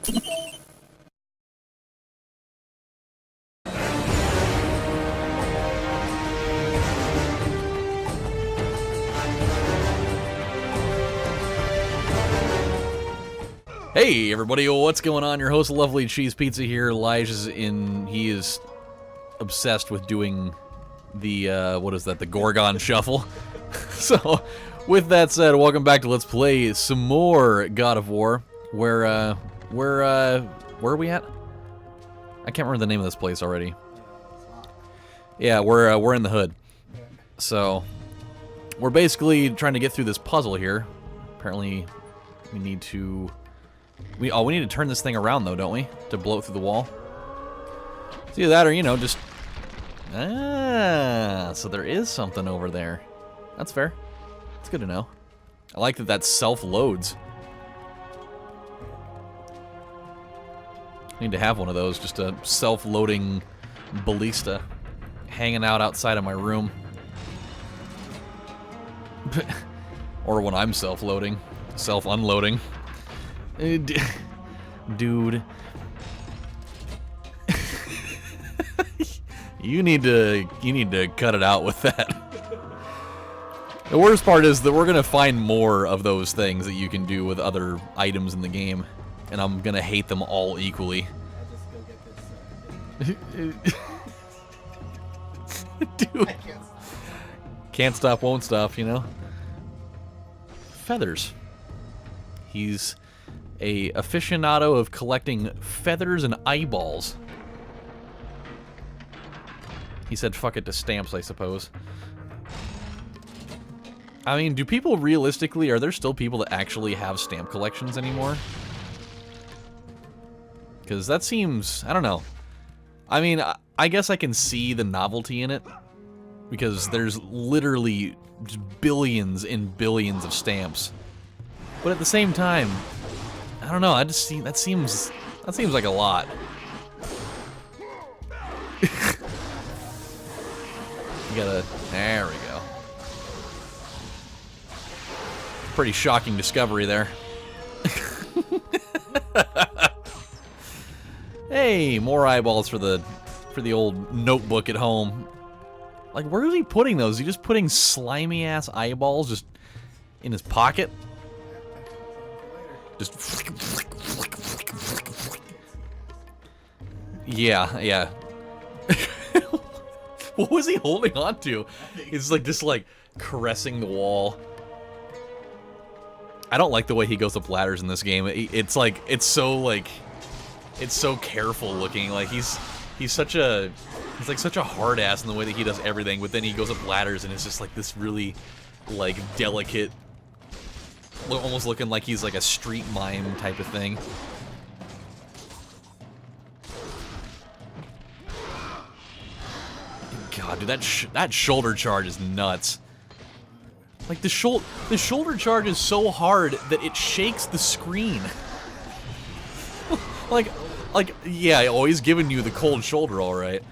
Hey everybody, what's going on? Your host, LovelyCheesePizza here. Elijah's in, he is obsessed with doing the, what is that, the Gorgon Shuffle. So, with that said, welcome back to Let's Play some more God of War. Where are we at? I can't remember the name of this place already. Yeah, we're in the hood. So, we're basically trying to get through this puzzle here. Apparently, we need to... We need to turn this thing around, though, don't we? To blow it through the wall. It's either that or, you know, just... Ah, so there is something over there. That's fair. It's good to know. I like that that self-loads. I need to have one of those, just a self-loading ballista hanging out outside of my room. Or when I'm self-loading. Self-unloading. Dude. You need to cut it out with that. The worst part is that we're gonna find more of those things that you can do with other items in the game, and I'm gonna hate them all equally. Dude. Can't stop, won't stop, you know? Feathers. He's a aficionado of collecting feathers and eyeballs. He said fuck it to stamps, I suppose. I mean, do people realistically, are there still people that actually have stamp collections anymore? Because that seems, I don't know. I mean, I guess I can see the novelty in it. Because there's literally billions and billions of stamps. But at the same time, I don't know, I just see, that seems like a lot. You gotta, there we go. Pretty shocking discovery there. Hey, more eyeballs for the old notebook at home. Like, where is he putting those? Is he just putting slimy ass eyeballs just in his pocket? Just yeah. What was he holding on to? He's like just like caressing the wall. I don't like the way he goes up ladders in this game. It's like it's so careful looking. Like he's such a hard ass in the way that he does everything. But then he goes up ladders and it's just like this really like delicate. Almost looking like he's like a street mime type of thing. God, dude, that shoulder charge is nuts. Like the shoulder charge is so hard that it shakes the screen. like yeah, always giving you the cold shoulder, all right.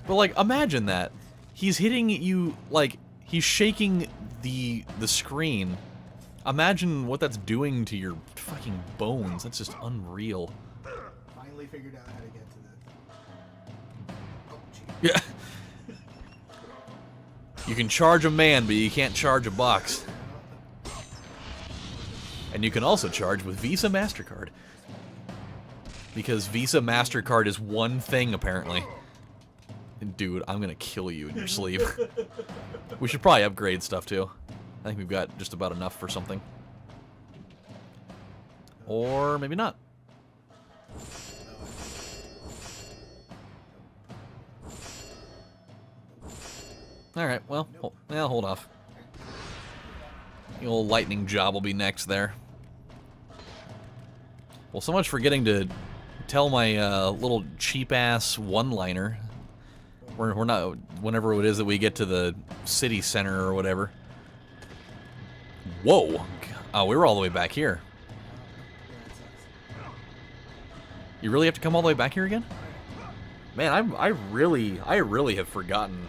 But like, imagine that he's hitting you like he's shaking the screen. Imagine what that's doing to your fucking bones. That's just unreal. Finally figured out how to get to this. Oh, yeah. You can charge a man, but you can't charge a box. And you can also charge with Visa MasterCard. Because Visa MasterCard is one thing, apparently. And dude, I'm gonna kill you in your sleep. We should probably upgrade stuff, too. I think we've got just about enough for something. Or maybe not. Alright, well, hold off. The old lightning job will be next there. Well, so much for getting to tell my little cheap-ass one-liner. We're not, whenever it is that we get to the city center or whatever. Whoa! Oh, we were all the way back here. You really have to come all the way back here again? Man, I really have forgotten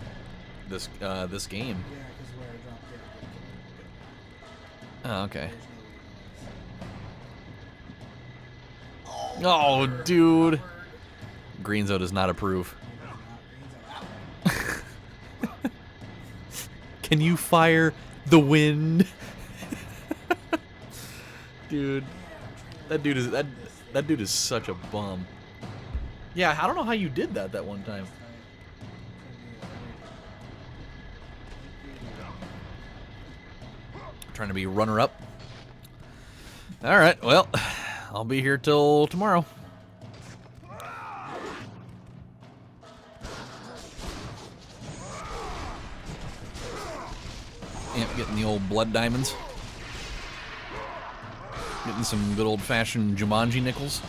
this this game. Yeah, because where I dropped it. Oh, okay. Oh, Oh, dude. Greenzo does not approve. Can you fire the wind? Dude, that dude is such a bum. Yeah, I don't know how you did that one time. Trying to be runner-up. All right, well, I'll be here till tomorrow. Yep, getting the old blood diamonds. Getting some good old-fashioned Jumanji nickels.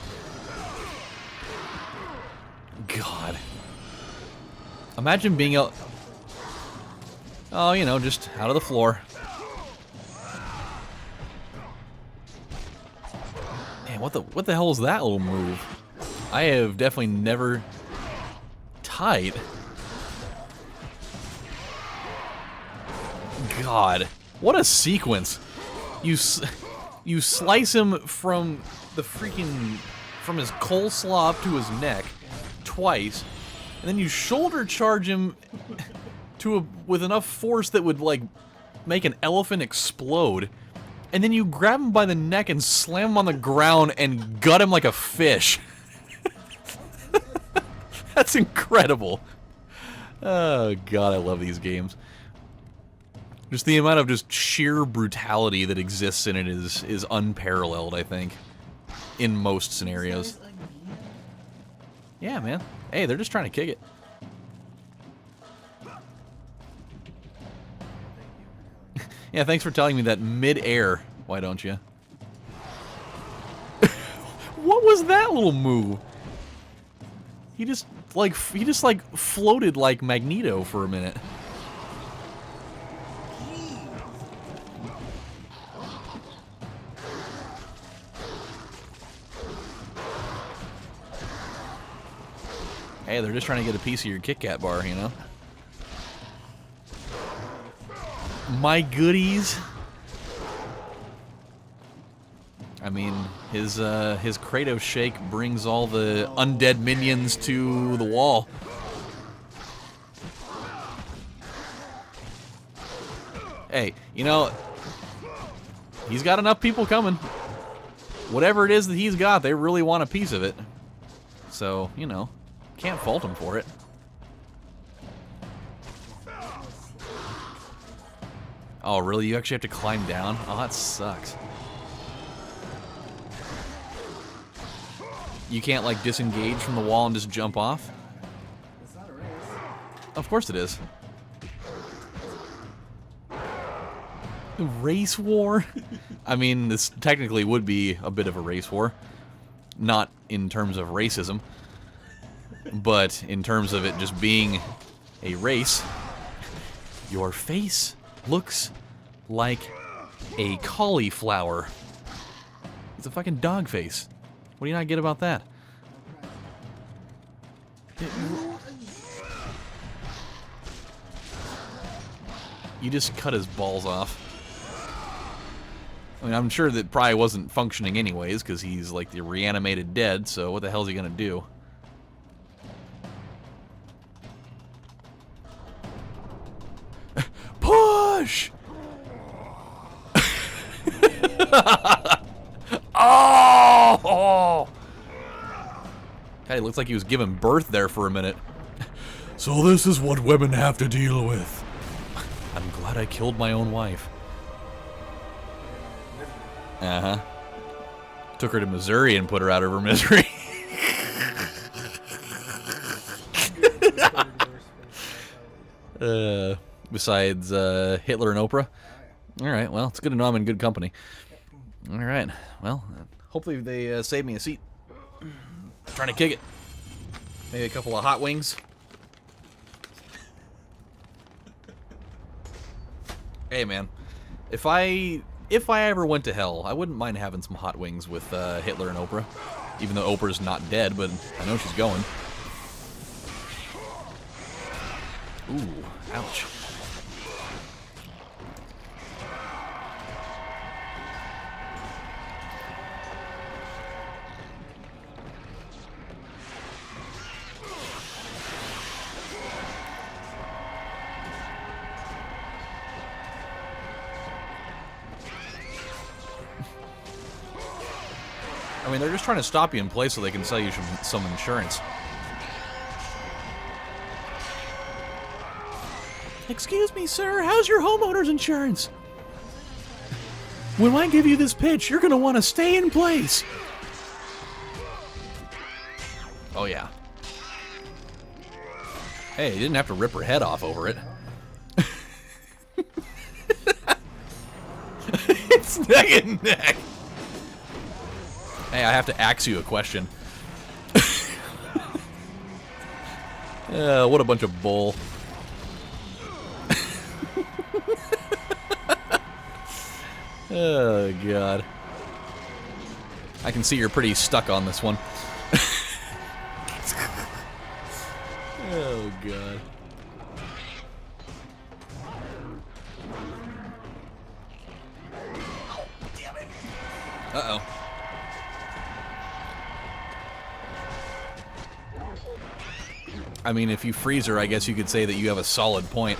God. Imagine being out... Oh, you know, just out of the floor. Man, what the hell is that little move? I have definitely never... Tight. God, what a sequence! You slice him from the freaking his coleslaw up to his neck twice, and then you shoulder charge him with enough force that would like make an elephant explode, and then you grab him by the neck and slam him on the ground and gut him like a fish. That's incredible. Oh God, I love these games. Just the amount of just sheer brutality that exists in it is unparalleled, I think, in most scenarios. Yeah, man. Hey, they're just trying to kick it. Yeah, thanks for telling me that mid-air. Why don't you? What was that little move? He just floated like Magneto for a minute. Hey, they're just trying to get a piece of your Kit Kat bar, you know? My goodies. I mean, his Kratos shake brings all the undead minions to the wall. Hey, you know, he's got enough people coming. Whatever it is that he's got, they really want a piece of it. So, you know, can't fault him for it. Oh, really? You actually have to climb down? Oh, that sucks. You can't, like, disengage from the wall and just jump off? It's not a race. Of course it is. Race war? I mean, this technically would be a bit of a race war. Not in terms of racism, but in terms of it just being a race. Your face looks like a cauliflower. It's a fucking dog face. What do you not get about that? You just cut his balls off. I mean, I'm sure that probably wasn't functioning anyways, because he's like the reanimated dead, so what the hell is he gonna do? Push! Oh! God, he looks like he was giving birth there for a minute. So this is what women have to deal with. I'm glad I killed my own wife. Uh-huh. Took her to Missouri and put her out of her misery. Besides Hitler and Oprah? Alright, well, it's good to know I'm in good company. Alright, well, hopefully they save me a seat. Trying to kick it. Maybe a couple of hot wings. Hey, man. If I ever went to hell, I wouldn't mind having some hot wings with Hitler and Oprah. Even though Oprah's not dead, but I know she's going. Ooh, ouch. I mean, they're just trying to stop you in place so they can sell you some insurance. Excuse me, sir, how's your homeowner's insurance? When I give you this pitch, you're going to want to stay in place. Oh, yeah. Hey, you didn't have to rip her head off over it. It's neck and neck. Hey, I have to ask you a question. What a bunch of bull. Oh, God. I can see you're pretty stuck on this one. Oh, God. Uh-oh. I mean, if you freeze her, I guess you could say that you have a solid point.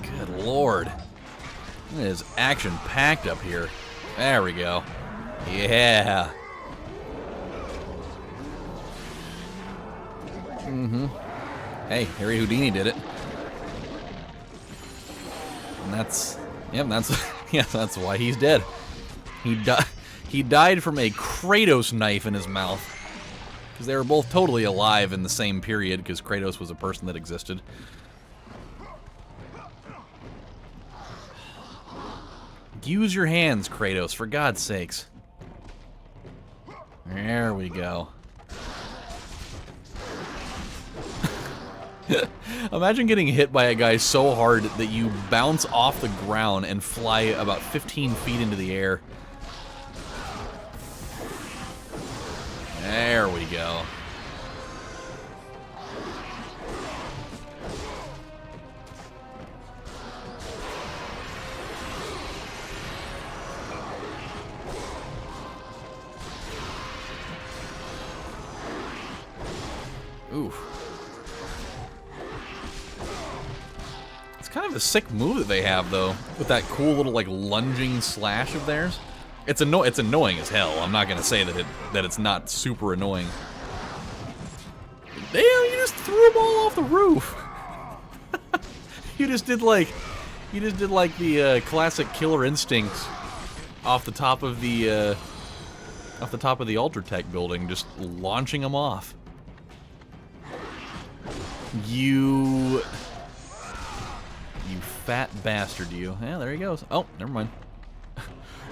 Good Lord. It is action-packed up here. There we go. Yeah. Mm-hmm. Hey, Harry Houdini did it. And that's... Yep, that's why he's dead. He died from a Kratos knife in his mouth. Because they were both totally alive in the same period, because Kratos was a person that existed. Use your hands, Kratos, for God's sakes. There we go. Imagine getting hit by a guy so hard that you bounce off the ground and fly about 15 feet into the air. There we go. Oof. Kind of a sick move that they have, though, with that cool little like lunging slash of theirs. It's annoying as hell. I'm not gonna say that it's not super annoying. Damn! You just threw them all off the roof. You just did like the classic Killer Instincts off the top of the Ultratech building, just launching them off. You fat bastard, you. Yeah, there he goes. Oh, never mind.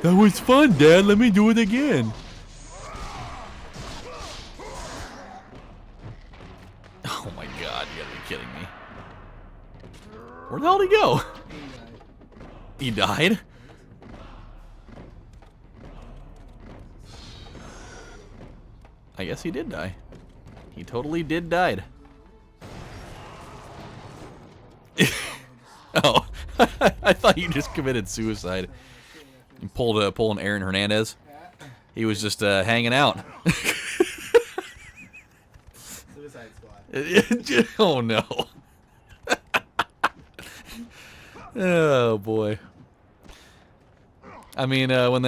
That was fun, Dad. Let me do it again. Oh my God, you gotta be kidding me. Where the hell did he go? He died? I guess he did die. He totally did died. Oh, I thought you just committed suicide. You pulled an Aaron Hernandez. He was just hanging out. Suicide Squad. Oh no. Oh boy. I mean, when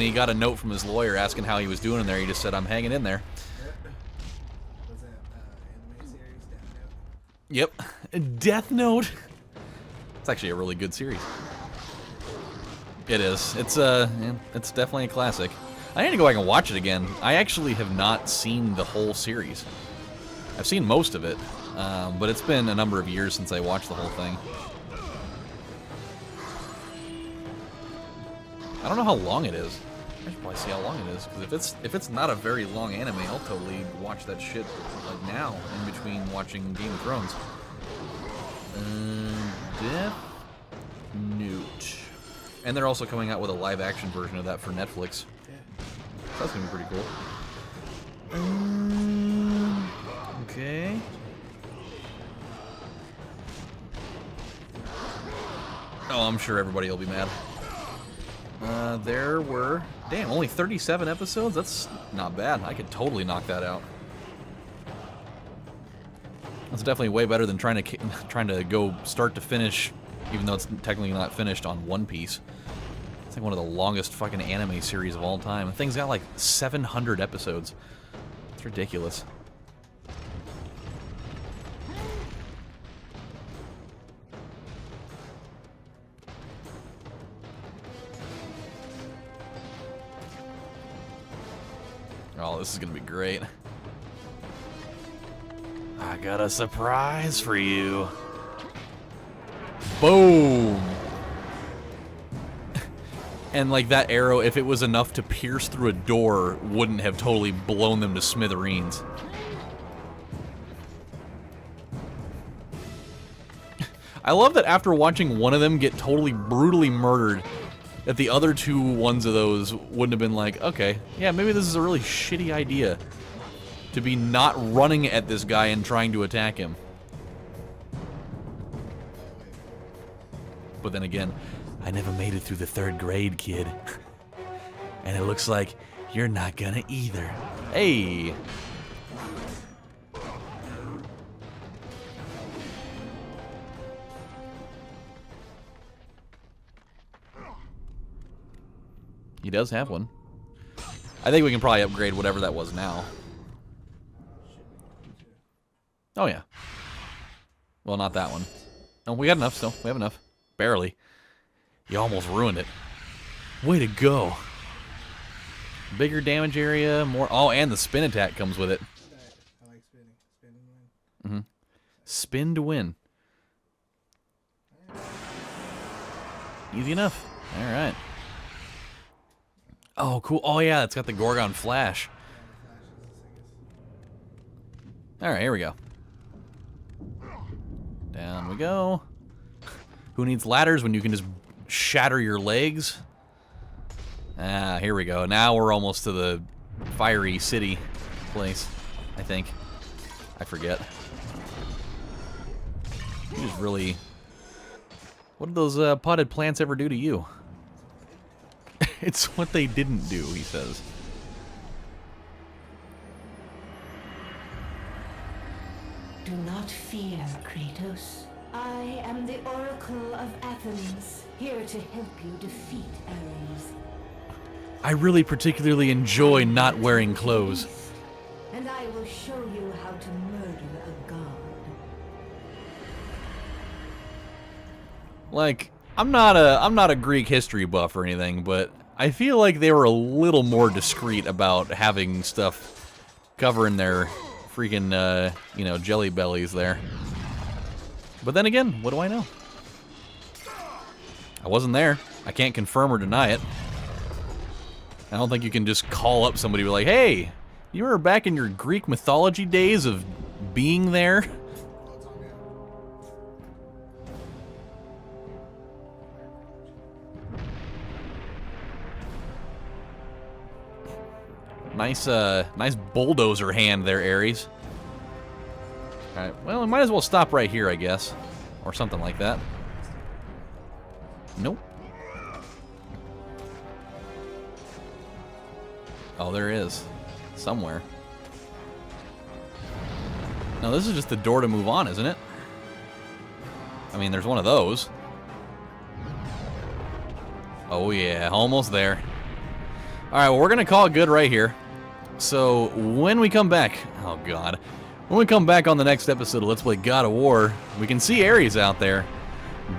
he got a note from his lawyer asking how he was doing in there, he just said, "I'm hanging in there." Was that anime series Death Note? Yep. Death Note. It's actually a really good series. It is. It's definitely a classic. I need to go back and watch it again. I actually have not seen the whole series. I've seen most of it, but it's been a number of years since I watched the whole thing. I don't know how long it is. I should probably see how long it is, because if it's not a very long anime, I'll totally watch that shit like now, in between watching Game of Thrones. Death Note. And they're also coming out with a live-action version of that for Netflix. Yeah. So that's gonna be pretty cool. Okay. Oh, I'm sure everybody will be mad. There were... Damn, only 37 episodes? That's not bad. I could totally knock that out. That's definitely way better than trying to go start to finish, even though it's technically not finished on One Piece. It's like one of the longest fucking anime series of all time. The thing's got like 700 episodes. It's ridiculous. Oh, this is gonna be great. I got a surprise for you. Boom! And like that arrow, if it was enough to pierce through a door, wouldn't have totally blown them to smithereens. I love that after watching one of them get totally brutally murdered, that the other two ones of those wouldn't have been like, okay, yeah, maybe this is a really shitty idea to be not running at this guy and trying to attack him. But then again, I never made it through the 3rd grade, kid. And it looks like you're not gonna either. Hey! He does have one. I think we can probably upgrade whatever that was now. Oh, yeah. Well, not that one. No, we got enough still. We have enough. Barely. You almost ruined it. Way to go. Bigger damage area, more... Oh, and the spin attack comes with it. I like spinning. Spin and win. Mm-hmm. Spin to win. Easy enough. All right. Oh, cool. Oh, yeah, it's got the Gorgon Flash. All right, here we go. Down we go. Who needs ladders when you can just shatter your legs? Ah, here we go. Now we're almost to the fiery city place, I think. I forget. You just really... What did those potted plants ever do to you? It's what they didn't do, he says. Do not fear, Kratos. I am the Oracle of Athens, here to help you defeat Ares. I really particularly enjoy not wearing clothes. And I will show you how to murder a god. Like, I'm not a Greek history buff or anything, but I feel like they were a little more discreet about having stuff covering their freaking, you know, jelly bellies there. But then again, what do I know? I wasn't there. I can't confirm or deny it. I don't think you can just call up somebody and be like, hey, you were back in your Greek mythology days of being there? Nice, nice bulldozer hand there, Ares. Alright, well, we might as well stop right here, I guess. Or something like that. Nope. Oh, there is. Somewhere. No, this is just the door to move on, isn't it? I mean, there's one of those. Oh, yeah, almost there. Alright, well, we're going to call it good right here. So, when we come back... Oh, God. When we come back on the next episode of Let's Play God of War, we can see Ares out there,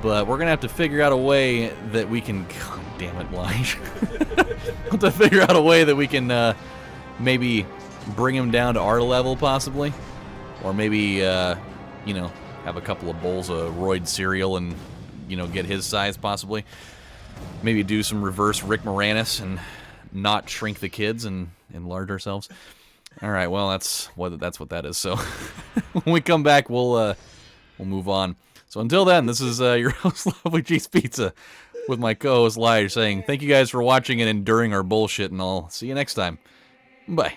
but we're going to have to figure out a way that we can... God damn it, Lige. We'll have to figure out a way that we can maybe bring him down to our level, possibly. Or maybe, you know, have a couple of bowls of roid cereal and, you know, get his size, possibly. Maybe do some reverse Rick Moranis and not shrink the kids and enlarge ourselves. All right, well, that's what that is. So when we come back, we'll move on. So until then, this is your host, LovelyCheesePizza, with my co-host, Lige, saying thank you guys for watching and enduring our bullshit, and I'll see you next time. Bye.